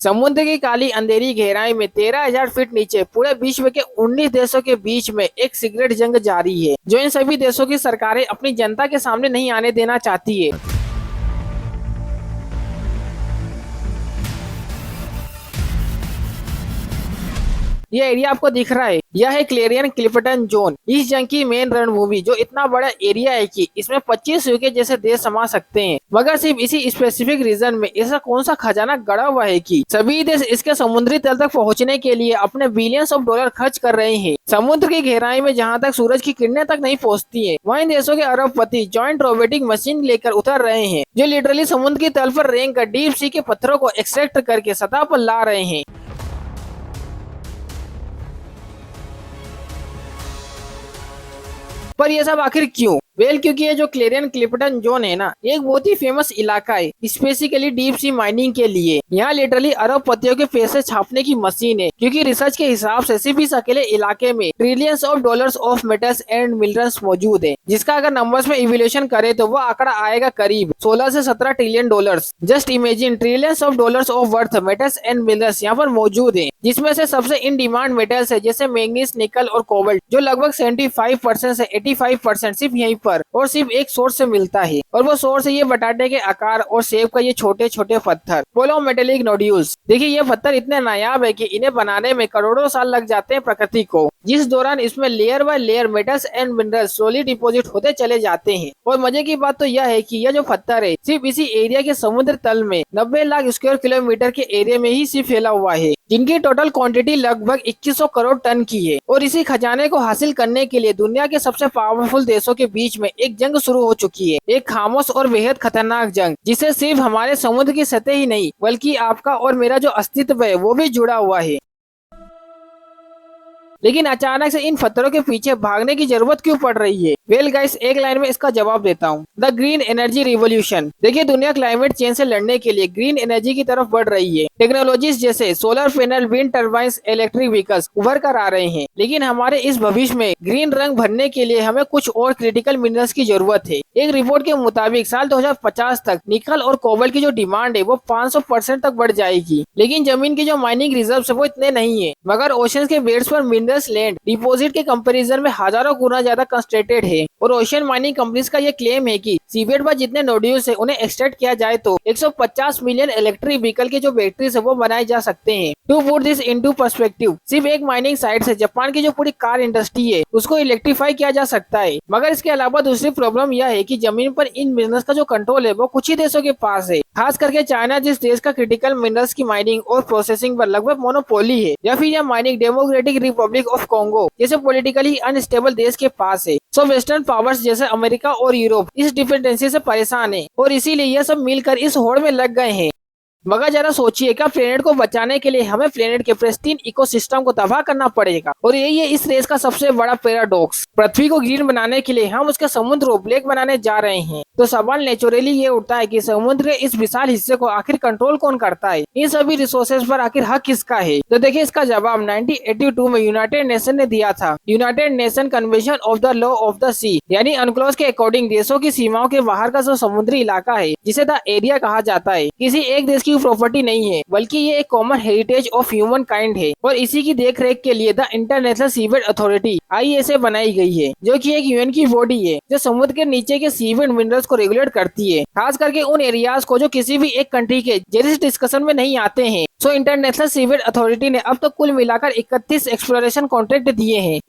समुद्र की काली अंधेरी गहराई में 13,000 फीट नीचे पूरे विश्व के 19 देशों के बीच में एक सिगरेट जंग जारी है, जो इन सभी देशों की सरकारें अपनी जनता के सामने नहीं आने देना चाहती है। ये एरिया आपको दिख रहा है, यह है क्लेरियन क्लिफ्टन जोन। इस जंग की मेन रणभूमि जो इतना बड़ा एरिया है कि इसमें 25 यूके जैसे देश समा सकते हैं। मगर सिर्फ इसी स्पेसिफिक रीजन में ऐसा कौन सा खजाना गड़ा हुआ है कि सभी देश इसके समुद्री तल तक पहुंचने के लिए अपने बिलियंस ऑफ डॉलर खर्च कर रहे हैं। समुद्र की गहराई में जहां तक सूरज की किरणें तक नहीं पहुंचती है, वहीं देशों के अरबपति जॉइंट रोबोटिक मशीन लेकर उतर रहे हैं, जो लिटरली समुद्र की तल पर रेंग कर डीप सी के पत्थरों को एक्सट्रैक्ट करके सतह पर ला रहे हैं। पर यह सब आखिर क्यों? क्योंकि ये जो क्लेरियन क्लिफ्टन जोन है ना, एक बहुत ही फेमस इलाका है स्पेसिकली डीप सी माइनिंग के लिए। यहाँ लिटरली अरबपतियों के पैसे छापने की मशीन है, क्योंकि रिसर्च के हिसाब से सिर्फ इस अकेले इलाके में trillions of dollars of metals and minerals मौजूद है, जिसका अगर नंबर्स में इवोल्यूशन करे तो वो आंकड़ा आएगा करीब 16 से 17 trillion dollars. Just imagine, trillions of dollars of worth metals and minerals यहाँ पर मौजूद है, जिसमें से सबसे इन डिमांड मेटल्स है जैसे मैग्नीज, निकल और कोबाल्ट, जो लगभग 75% से 85% सिर्फ यहीं पर और सिर्फ एक सोर्स से मिलता है। और वो सोर्स है ये बटाटे के आकार और शेप का ये छोटे छोटे पत्थर, पोलोमेटेलिक नोड्यूल्स। देखिए ये पत्थर इतने नायाब है कि इन्हें बनाने में करोड़ों साल लग जाते हैं प्रकृति को, जिस दौरान इसमें layer by layer metals and minerals slowly deposit होते चले जाते हैं। और मजे की बात तो यह है कि यह जो पत्थर है सिर्फ इसी एरिया के समुद्र तल में 90 लाख स्क्वायर किलोमीटर के एरिया में ही सिर्फ फैला हुआ है, जिनकी टोटल क्वांटिटी लगभग 2100 करोड़ टन की है। और इसी खजाने को हासिल करने के लिए दुनिया के सबसे पावरफुल देशों के बीच में एक जंग शुरू हो चुकी है, एक खामोश और बेहद खतरनाक जंग, जिसे सिर्फ हमारे समुद्र की सतह ही नहीं बल्कि आपका और मेरा जो अस्तित्व है वो भी जुड़ा हुआ है। लेकिन अचानक से इन पत्थरों के पीछे भागने की जरूरत क्यों पड़ रही है? गाइस, एक लाइन में इसका जवाब देता हूँ। The green energy revolution. देखिए दुनिया क्लाइमेट चेंज से लड़ने के लिए ग्रीन एनर्जी की तरफ बढ़ रही है। टेक्नोलॉजीज जैसे solar panel, wind turbines, electric vehicles उभर कर आ रहे हैं। लेकिन हमारे इस भविष्य में ग्रीन रंग भरने के लिए हमें कुछ और क्रिटिकल मिनरल्स की जरूरत है। एक रिपोर्ट के मुताबिक साल 2050 तक निकल और कोबाल्ट की जो डिमांड है वो 500% तक बढ़ जाएगी। लेकिन जमीन की जो माइनिंग रिजर्व है वो इतने नहीं है, मगर ओशन के बेड्स पर मिनरल्स लैंड डिपॉजिट के कंपैरिजन में हजारों गुना ज्यादा कंसंट्रेटेड है। और ओशन माइनिंग कंपनीज का ये क्लेम है कि सीबेड पर जितने नोड्यूल्स है उन्हें एक्सट्रैक्ट किया जाए तो 150 मिलियन इलेक्ट्रिक व्हीकल के जो बैटरीज है वो बनाए जा सकते हैं। To put this into perspective, सिर्फ एक माइनिंग साइट से जापान की जो पूरी कार इंडस्ट्री है उसको इलेक्ट्रीफाई किया जा सकता है। मगर इसके अलावा दूसरी प्रॉब्लम यह है कि जमीन पर इन मिनरल्स का जो कंट्रोल है वो कुछ ही देशों के पास है, खास करके चाइना, जिस देश का क्रिटिकल मिनरल्स की माइनिंग और प्रोसेसिंग पर लगभग मोनोपोली है, या फिर यह mining democratic Republic of Congo जैसे पॉलिटिकली अनस्टेबल देश के पास है। सो वेस्टर्न पावर्स जैसे अमेरिका और यूरोप इस डिपेंडेंसी से परेशान है और इसीलिए यह सब मिलकर इस होड़ में लग गए हैं। मगर जरा सोचिए, क्या प्लेनेट को बचाने के लिए हमें प्लेनेट के प्रिस्टीन इकोसिस्टम को तबाह करना पड़ेगा? और यही है इस रेस का सबसे बड़ा पैराडॉक्स। पृथ्वी को ग्रीन बनाने के लिए हम उसके समुद्र को ब्लैक बनाने जा रहे हैं। तो सवाल नेचुरली ये उठता है कि समुद्र के इस विशाल हिस्से को आखिर कंट्रोल कौन करता है? इन सभी रिसोर्सेज पर आखिर हक किसका है? तो देखिए इसका जवाब 1982 में यूनाइटेड नेशन ने दिया था। United nation convention of the law of the sea, यानी अनक्लोज के अकॉर्डिंग देशों की सीमाओं के बाहर का जो समुद्री इलाका है, जिसे द एरिया कहा जाता है, किसी एक देश की प्रॉपर्टी नहीं है, बल्कि ये एक common heritage of human kind है। और इसी की देखरेख के लिए the international seabed authority ISA बनाई गई है, जो कि एक UN की बॉडी है जो समुद्र के नीचे के सीबेड मिनरल्स को रेगुलेट करती है, खास करके उन एरियाज को जो किसी भी एक कंट्री के जेरिस डिस्कशन में नहीं आते हैं। सो इंटरनेशनल सीबेड अथॉरिटी ने अब तक कुल मिलाकर 31 एक्सप्लोरेशन कॉन्ट्रैक्ट दिए हैं,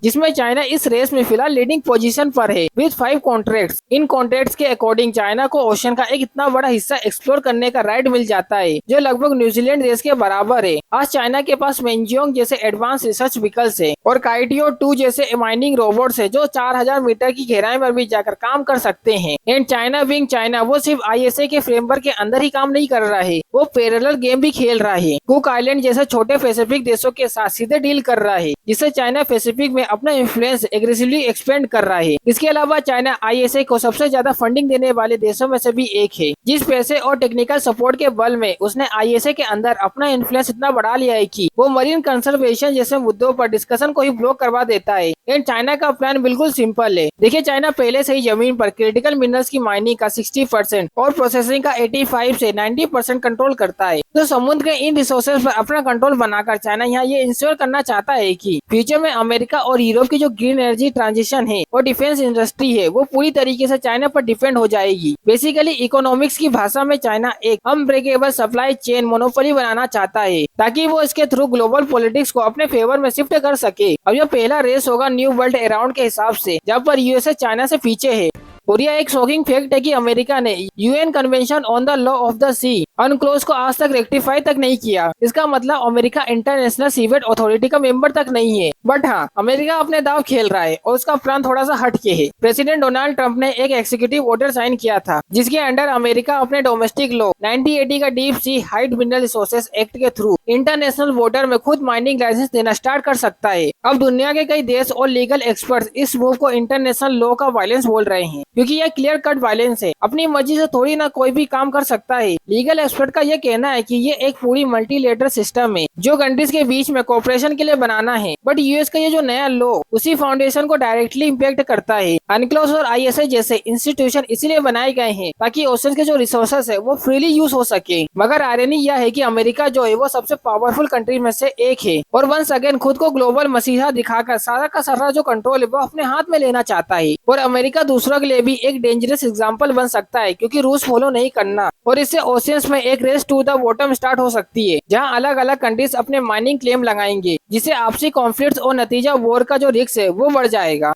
जिसमें चाइना इस रेस में फिलहाल लीडिंग पोजीशन पर है विद 5 कॉन्ट्रैक्ट्स। इन कॉन्ट्रैक्ट्स के अकॉर्डिंग चाइना को ओशन का एक इतना बड़ा हिस्सा एक्सप्लोर करने का राइट मिल जाता है, जो लगभग न्यूजीलैंड देश के बराबर है। आज चाइना के पास मेंजियोंग जैसे एडवांस रिसर्च व्हीकल्स है और काइटियो 2 जैसे माइनिंग रोबोट्स है, जो 4000 मीटर की गहराई पर भी जाकर काम कर सकते हैं। एंड चाइना विंग चाइना वो सिर्फ ISA के फ्रेमवर्क के अंदर ही काम नहीं कर रहा है, वो पैरेलल गेम भी खेल रहा है। कुक आइलैंड जैसे छोटे पैसिफिक देशों के साथ सीधे डील कर रहा है, जिससे चाइना पैसिफिक में अपना इन्फ्लुएंस एग्रेसिवली एक्सपेंड कर रहा है। इसके अलावा चाइना ISI को सबसे ज्यादा फंडिंग देने वाले देशों में से भी एक है। जिस पैसे और टेक्निकल सपोर्ट के बल में उसने ISI के अंदर अपना इन्फ्लुएंस इतना बढ़ा लिया है कि वो मरीन कंजर्वेशन जैसे मुद्दों पर डिस्कशन को ही ब्लॉक करवा देता है। एंड चाइना का प्लान बिल्कुल सिंपल है। देखिए, चाइना पहले से ही जमीन पर क्रिटिकल मिनरल्स की माइनिंग का 60% और प्रोसेसिंग का 85 से 90% कंट्रोल करता है। तो समुद्र के इन रिसोर्सेज पर अपना कंट्रोल बनाकर चाइना यहाँ ये इंश्योर करना चाहता है कि फ्यूचर में अमेरिका और यूरोप की जो ग्रीन एनर्जी ट्रांजिशन है और डिफेंस इंडस्ट्री है वो पूरी तरीके से चाइना पर डिपेंड हो जाएगी। बेसिकली इकोनॉमिक्स की भाषा में चाइना एक अनब्रेकेबल सप्लाई चेन मोनोपोली बनाना चाहता है ताकि वो इसके थ्रू ग्लोबल पॉलिटिक्स को अपने फेवर में शिफ्ट कर सके। अब यह पहला रेस होगा न्यू वर्ल्ड अराउंड के हिसाब से, जहाँ पर यूएसए चाइना से पीछे है। और यह एक शॉकिंग फैक्ट है कि अमेरिका ने UN convention on the law of the sea UNCLOS को आज तक रेक्टिफाई तक नहीं किया। इसका मतलब अमेरिका इंटरनेशनल सीवेट अथॉरिटी का मेंबर तक नहीं है। बट हाँ, अमेरिका अपने दाव खेल रहा है और उसका प्लान थोड़ा सा हटके है। प्रेसिडेंट डोनाल्ड ट्रंप ने एक एग्जीक्यूटिव ऑर्डर साइन किया था जिसके अंडर अमेरिका अपने डोमेस्टिक लॉ 1980 का deep sea height mineral resources act के थ्रू इंटरनेशनल वाटर में खुद माइनिंग लाइसेंस देना स्टार्ट कर सकता है। अब दुनिया के कई देश और लीगल एक्सपर्ट्स इस मूव को इंटरनेशनल लॉ का वायलेंस बोल रहे हैं, क्योंकि यह क्लियर कट वायलेंस है। अपनी मर्जी से थोड़ी ना कोई भी काम कर सकता है। लीगल एक्सपर्ट का यह कहना है कि ये एक पूरी मल्टीलेटरल सिस्टम है जो कंट्रीज के बीच में कोऑपरेशन के लिए बनाना है। बट यूएस का ये जो नया लॉ उसी फाउंडेशन को डायरेक्टली इम्पैक्ट करता है। अनक्लोज और ISI जैसे इंस्टीट्यूशन इसीलिए बनाए गए हैं ताकि ओशन के जो रिसोर्सेज है वो फ्रीली यूज हो सके। मगर आयरनी यह है कि अमेरिका जो है वो सबसे पावरफुल कंट्री में से एक है और वंस अगेन खुद को ग्लोबल मसीहा दिखाकर सारा का सारा जो कंट्रोल है वो अपने हाथ में लेना चाहता है। और अमेरिका दूसरों के लिए भी एक डेंजरस एग्जाम्पल बन सकता है, क्योंकि रूल्स फॉलो नहीं करना और इससे ओशियंस में एक race to the bottom start हो सकती है, जहां अलग अलग कंट्रीज अपने माइनिंग क्लेम लगाएंगे, जिससे आपसी कॉन्फ्लिक्ट्स और नतीजा वॉर का जो रिस्क है वो बढ़ जाएगा।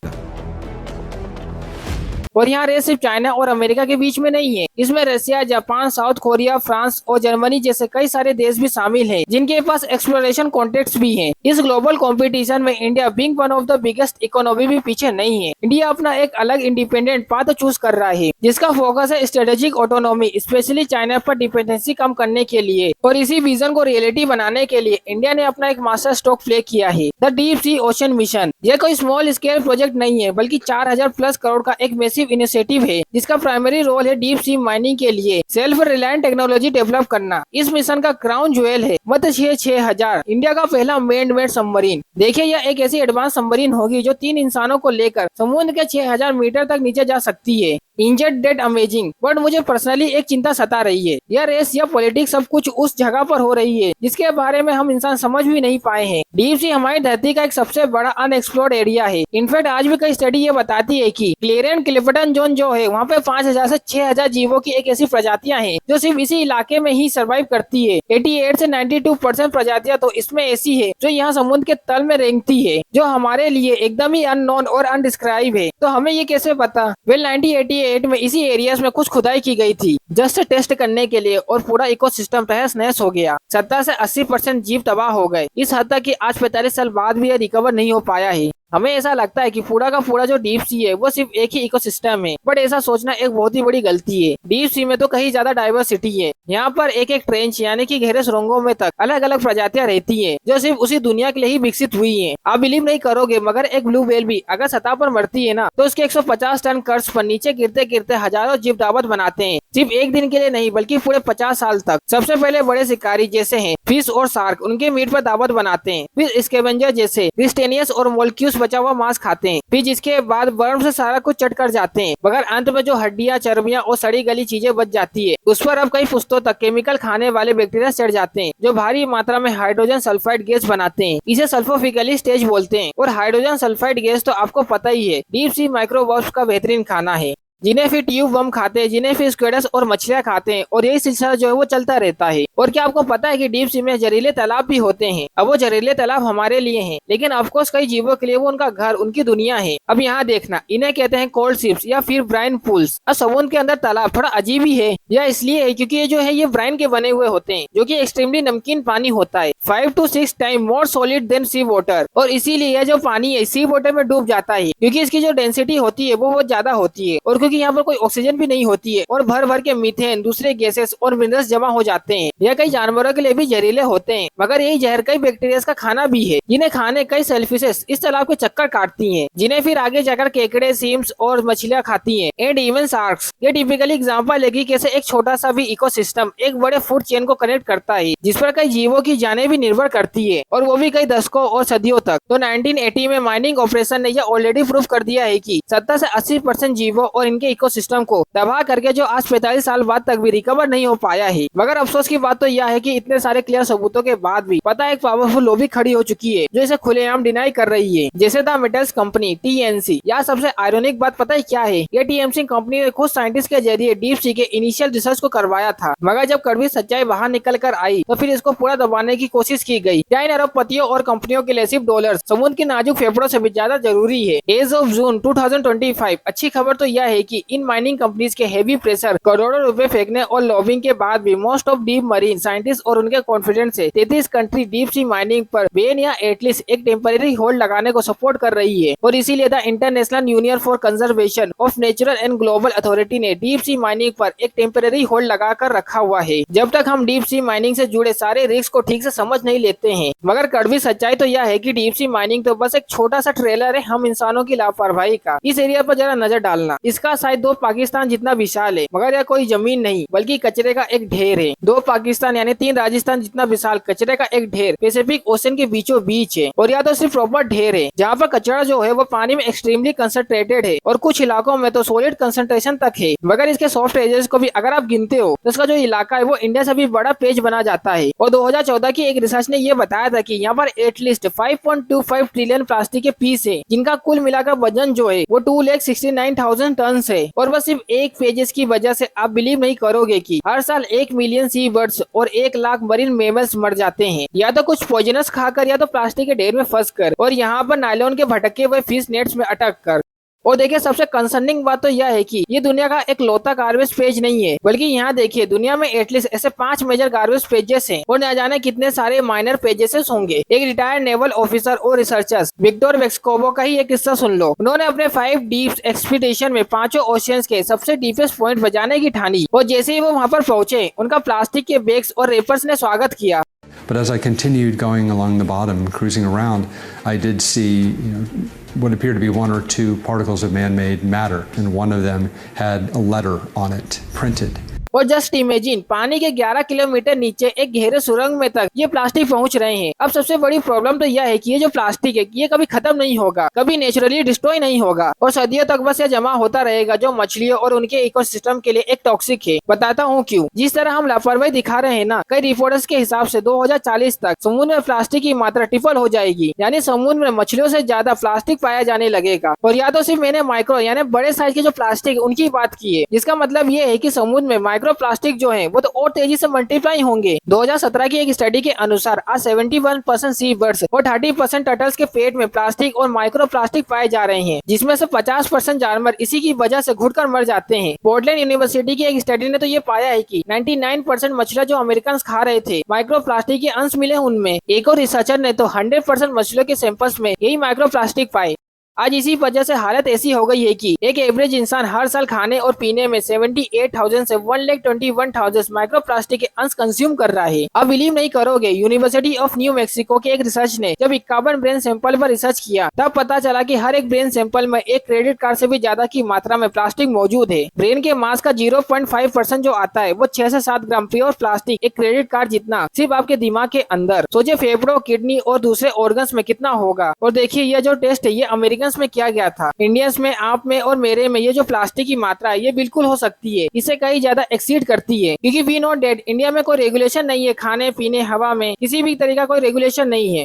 और यहाँ रेस सिर्फ चाइना और अमेरिका के बीच में नहीं है, इसमें Russia, Japan, south Korea, France और जर्मनी जैसे कई सारे देश भी शामिल हैं, जिनके पास एक्सप्लोरेशन कॉन्ट्रैक्ट्स भी हैं। इस ग्लोबल कंपटीशन में India being one of the biggest economy भी पीछे नहीं है। इंडिया अपना एक अलग इंडिपेंडेंट पाथ चूज कर रहा है, जिसका फोकस है स्ट्रेटेजिक ऑटोनॉमी, स्पेशली चाइना पर डिपेंडेंसी कम करने के लिए। और इसी विजन को रियलिटी बनाने के लिए इंडिया ने अपना एक मास्टर स्ट्रोक प्ले किया है, the deep sea ocean mission. यह कोई स्मॉल स्केल प्रोजेक्ट नहीं है, बल्कि 4000+ करोड़ का एक मैसिव इनिशिएटिव है, जिसका प्राइमरी रोल है डीप सी माइनिंग के लिए सेल्फ रिलायंट टेक्नोलॉजी डेवलप करना। इस मिशन का क्राउन ज्वेल है मत्स्य 6000, इंडिया का पहला मैन्ड मेड सबमरीन। देखिए, यह एक ऐसी एडवांस सबमरीन होगी जो 3 इंसानों को लेकर समुद्र के 6000 मीटर तक नीचे जा सकती है। इंजर्ड डेट अमेजिंग, बट मुझे पर्सनली एक चिंता सता रही है। यह रेस या पॉलिटिक्स सब कुछ उस जगह पर हो रही है जिसके बारे में हम इंसान समझ भी नहीं पाए हैं। डीप सी हमारी धरती का एक सबसे बड़ा अनएक्सप्लोर्ड एरिया है। इनफैक्ट आज भी कई स्टडी ये बताती है कि क्लियरेंट क्लिफ्टन जोन जो है वहाँ पे 5000 से 6000 जीवों की एक ऐसी प्रजातियां हैं जो सिर्फ इसी इलाके में ही सर्वाइव करती है। 88 से 92% प्रजातियां तो इसमें ऐसी है जो यहाँ समुद्र के तल में रेंगती है, जो हमारे लिए एकदम ही अननोन और अनडिस्क्राइब है। तो हमें ये कैसे पता? वेल 1988 में इसी एरियाज में कुछ खुदाई की गई थी जस्ट टेस्ट करने के लिए, और पूरा इकोसिस्टम तहस नहस हो गया। 70 से 80% जीव तबाह हो गए। इस हद तक कि आज 45 साल बाद भी यह रिकवर नहीं हो पाया है। हमें ऐसा लगता है कि पूरा का पूरा जो डीप सी है वो सिर्फ एक ही इकोसिस्टम है, बट ऐसा सोचना एक बहुत ही बड़ी गलती है। डीप सी में तो कहीं ज्यादा डाइवर्सिटी है। यहाँ पर एक एक ट्रेंच यानी कि गहरे सुरंगों में तक अलग अलग प्रजातियां रहती हैं जो सिर्फ उसी दुनिया के लिए ही विकसित हुई हैं। आप बिलीव नहीं करोगे, मगर एक ब्लू व्हेल भी अगर सतह पर मरती है ना तो उसके 150 टन कर्ज पर नीचे गिरते गिरते हजारों जीव दावत बनाते हैं, सिर्फ एक दिन के लिए नहीं बल्कि पूरे 50 साल तक। सबसे पहले बड़े शिकारी जैसे हैं फिश और शार्क उनके मीट पर दावत बनाते हैं, फिर स्कैवेंजर जैसे क्रिस्टेनियस और मोलक्यूल्स बचा हुआ मांस खाते हैं, फिर जिसके बाद वर्म से सारा कुछ चट कर जाते हैं, मगर अंत में जो हड्डियां, चर्बियां और सड़ी गली चीजें बच जाती है उस पर अब कई पुश्तों तक केमिकल खाने वाले बैक्टीरिया चढ़ जाते हैं जो भारी मात्रा में हाइड्रोजन सल्फाइड गैस बनाते हैं। इसे सल्फोफिकली स्टेज बोलते हैं। और हाइड्रोजन सल्फाइड गैस तो आपको पता ही है डीप सी माइक्रोवर्ब्स का बेहतरीन खाना है, जिन्हें फिर ट्यूब वर्म खाते हैं, जिन्हें फिर स्क्वेडस और मछलियां खाते हैं, और यही सिलसिला जो है वो चलता रहता है। और क्या आपको पता है कि डीप सी में जहरीले तालाब भी होते हैं? अब वो जहरीले तालाब हमारे लिए हैं, लेकिन ऑफकोर्स कई जीवों के लिए वो उनका घर, उनकी दुनिया है। अब यहाँ देखना, इन्हें कहते हैं कोल्ड शिप्स या फिर ब्राइन पूल्स। अब समुद्र के अंदर तालाब थोड़ा अजीब ही है। यह इसलिए है क्योंकि ये जो है ये ब्राइन के बने हुए होते हैं, जो कि एक्सट्रीमली नमकीन पानी होता है, 5 to 6 time more solid than sea water. और इसीलिए यह जो पानी है सी वाटर में डूब जाता है, क्योंकि इसकी जो डेंसिटी होती है वो बहुत ज्यादा होती है। और क्योंकि क्योंकि यहाँ पर कोई ऑक्सीजन भी नहीं होती है और भर भर के मीथेन, दूसरे गैसेस और मिनरल्स जमा हो जाते हैं। यह कई जानवरों के लिए भी जहरीले होते हैं, मगर यही जहर कई बैक्टीरिया का खाना भी है, जिन्हें खाने कई सेलफिशेस इस तालाब के चक्कर काटती हैं, जिन्हें फिर आगे जाकर केकड़े, सीम्स और मछलियां खाती हैं, एंड इवन शार्क्स। ये टिपिकली एग्जांपल है कि कैसे एक छोटा सा भी इकोसिस्टम एक बड़े फूड चेन को कनेक्ट करता है, जिस पर कई जीवों की जानें भी निर्भर करती है, और वो भी कई दशकों और सदियों तक। तो 1980 में माइनिंग ऑपरेशन ने यह ऑलरेडी प्रूव कर दिया है कि 70 से 80% जीवों और इनके इकोसिस्टम को तबाह करके जो आज 45 साल बाद तक भी रिकवर नहीं हो पाया है। मगर अफसोस की बात तो यह है कि इतने सारे क्लियर सबूतों के बाद भी पता एक पावरफुल लॉबी खड़ी हो चुकी है जो इसे खुलेआम डिनाई कर रही है, जैसे द मेटल्स कंपनी TMC। यह सबसे आयरॉनिक बात पता है क्या है? ये TMC कंपनी ने खुद साइंटिस्ट के जरिए डीप सी के इनिशियल रिसर्च को करवाया था, मगर जब कड़वी सच्चाई बाहर निकल कर आई तो फिर इसको पूरा दबाने की कोशिश की गई। क्या इन अरबपतियों और कंपनियों के लिए सिर्फ डॉलर समुद्र के नाजुक फेफड़ों से भी ज्यादा जरूरी है? एज ऑफ जून 2025 अच्छी खबर तो यह है कि इन माइनिंग कंपनीज के हेवी प्रेशर, करोड़ों रुपए फेंकने और लॉबिंग के बाद भी most of deep marine scientist और उनके कॉन्फिडेंस से 33 कंट्री डीप सी माइनिंग पर बैन या एटलीस्ट एक टेम्परेरी होल्ड लगाने को सपोर्ट कर रही है। और इसीलिए the international union for conservation of natural and global authority ने डीप सी माइनिंग पर एक टेम्परेरी होल्ड लगाकर रखा हुआ है, जब तक हम डीप सी माइनिंग से जुड़े सारे रिस्क को ठीक से समझ नहीं लेते हैं। मगर कड़वी सच्चाई तो यह है कि डीप सी माइनिंग तो बस एक छोटा सा ट्रेलर है हम इंसानों की लापरवाही का। इस एरिया पर जरा नजर डालना, इसका साइज 2 पाकिस्तान जितना विशाल है, मगर यह कोई जमीन नहीं बल्कि कचरे का एक ढेर है। 2 पाकिस्तान यानी 3 राजस्थान जितना विशाल कचरे का एक ढेर पैसिफिक ओशन के बीचों बीच है। और यह तो सिर्फ प्रॉपर ढेर है, जहाँ पर कचरा जो है वो पानी में एक्सट्रीमली कंसंट्रेटेड है और कुछ इलाकों में तो सॉलिड कंसंट्रेशन तक है। मगर इसके सॉफ्ट एजेस को भी अगर आप गिनते हो तो इसका जो इलाका है वो इंडिया से भी बड़ा पेज बना जाता है। और 2014 की एक रिसर्च ने ये बताया था कि यहाँ पर एटलीस्ट 5.25 ट्रिलियन प्लास्टिक के पीस है, जिनका कुल मिलाकर वजन जो है वो 2,69,000 टन है। और बस सिर्फ एक पेजेस की वजह से आप बिलीव नहीं करोगे कि हर साल 1 मिलियन सी बर्ड्स और 1 लाख मरीन मेमल्स मर जाते हैं, या तो कुछ पॉइजनस खाकर या तो प्लास्टिक के ढेर में फंस कर, और यहाँ पर नायलॉन के भटके हुए फिश नेट्स में अटक कर। और देखिए सबसे कंसर्निंग बात तो यह है कि ये दुनिया का एक लौता गार्बेज पेज नहीं है, बल्कि यहाँ देखिए दुनिया में एटलीस्ट ऐसे 5 मेजर गार्बेज पेजेस हैं और न जाने कितने सारे माइनर पेजेस होंगे। एक रिटायर्ड नेवल ऑफिसर और रिसर्चर्स विक्टर वेस्कोबो का ही एक किस्सा सुन लो। उन्होंने अपने 5 डीप एक्सपीडिशन में 5 ओशियंस के सबसे डीपेस्ट पॉइंट बजाने की ठानी, और जैसे ही वो वहाँ पर पहुंचे उनका प्लास्टिक के बैग्स और रेपर्स ने स्वागत किया। But as I continued going along the bottom, cruising around, I did see, what appeared to be 1 or 2 particles of man-made matter, and one of them had a letter on it printed. और just imagine पानी के 11 kilometre नीचे एक गहरे सुरंग में तक ये प्लास्टिक पहुंच रहे हैं। अब सबसे बड़ी प्रॉब्लम तो यह है कि ये जो प्लास्टिक है ये कभी खत्म नहीं होगा, कभी नेचुरली डिस्ट्रॉय नहीं होगा और सदियों तक बस ये जमा होता रहेगा, जो मछलियों और उनके इकोसिस्टम के लिए एक टॉक्सिक है। बताता हूँ क्यों। जिस तरह हम लापरवाही दिखा रहे हैं ना, कई रिपोर्टर्स के हिसाब से 2040 तक समुद्र में प्लास्टिक की मात्रा ट्रिपल हो जाएगी, यानी समुद्र में मछलियों से ज्यादा प्लास्टिक पाया जाने लगेगा। और या तो सिर्फ मैंने माइक्रो यानी बड़े साइज के जो प्लास्टिक उनकी बात की है, जिसका मतलब ये है कि समुद्र में माइक्रो प्लास्टिक जो है वो तो और तेजी से मल्टीप्लाई होंगे। 2017 की एक स्टडी के अनुसार आज 71% सी बर्ड्स और 30% टर्टल्स के पेट में प्लास्टिक और माइक्रो प्लास्टिक पाए जा रहे हैं, जिसमें से 50% जानवर इसी की वजह से घुटकर मर जाते हैं। पोर्टलैंड यूनिवर्सिटी की एक स्टडी ने तो ये पाया है कि 99% मछलियां जो अमेरिकन खा रहे थे माइक्रो प्लास्टिक के अंश मिले उनमें। एक और रिसर्चर ने तो 100% मछलियों के सैंपल्स में यही माइक्रो प्लास्टिक पाए। आज इसी वजह से हालत ऐसी हो गई है कि एक एवरेज इंसान हर साल खाने और पीने में 78,000 से 1,21,000 माइक्रो प्लास्टिक के अंश कंज्यूम कर रहा है। अब बिलीव नहीं करोगे, यूनिवर्सिटी ऑफ न्यू मैक्सिको के एक रिसर्च ने जब 51 ब्रेन सैंपल पर रिसर्च किया तब पता चला कि हर एक ब्रेन सैंपल में एक क्रेडिट कार्ड से भी ज्यादा की मात्रा में प्लास्टिक मौजूद है। ब्रेन के मास का 0.5% जो आता है वो 6 से 7 ग्राम प्योर प्लास्टिक एक क्रेडिट कार्ड जितना सिर्फ आपके दिमाग के अंदर। सोचिए फेफड़ों, किडनी और दूसरे ऑर्गन्स में कितना होगा। और देखिए ये जो टेस्ट है ये अमेरिकन में किया गया था। इंडियंस में, आप में और मेरे में ये जो प्लास्टिक की मात्रा है ये बिल्कुल हो सकती है, इससे कहीं ज्यादा एक्सीड करती है, क्योंकि वी नो डेट इंडिया में कोई रेगुलेशन नहीं है। खाने पीने, हवा में किसी भी तरीका कोई रेगुलेशन नहीं है।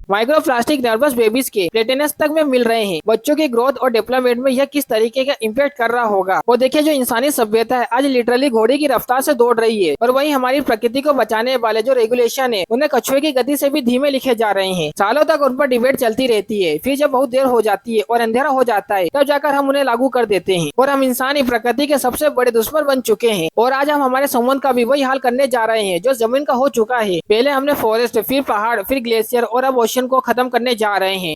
माइक्रो प्लास्टिक नर्वस बेबीज के प्लेटेनस तक में मिल रहे हैं। बच्चों की ग्रोथ और डेवलपमेंट में यह किस तरीके का इम्पैक्ट कर रहा होगा। और देखिए जो इंसानी सभ्यता है आज लिटरली घोड़े की रफ्तार से दौड़ रही है, और वहीं हमारी प्रकृति को बचाने वाले जो रेगुलेशन है उन्हें कछुए की गति से भी धीमे लिखे जा रहे हैं। सालों तक उन पर डिबेट चलती रहती है, फिर जब बहुत देर हो जाती है और अंधेरा हो जाता है तब जाकर हम उन्हें लागू कर देते हैं। और हम इंसान ही प्रकृति के सबसे बड़े दुश्मन बन चुके हैं, और आज हम हमारे संबंध का भी वही हाल करने जा रहे हैं जो जमीन का हो चुका है। पहले हमने फॉरेस्ट, फिर पहाड़, फिर ग्लेशियर और अब ओशन को खत्म करने जा रहे हैं।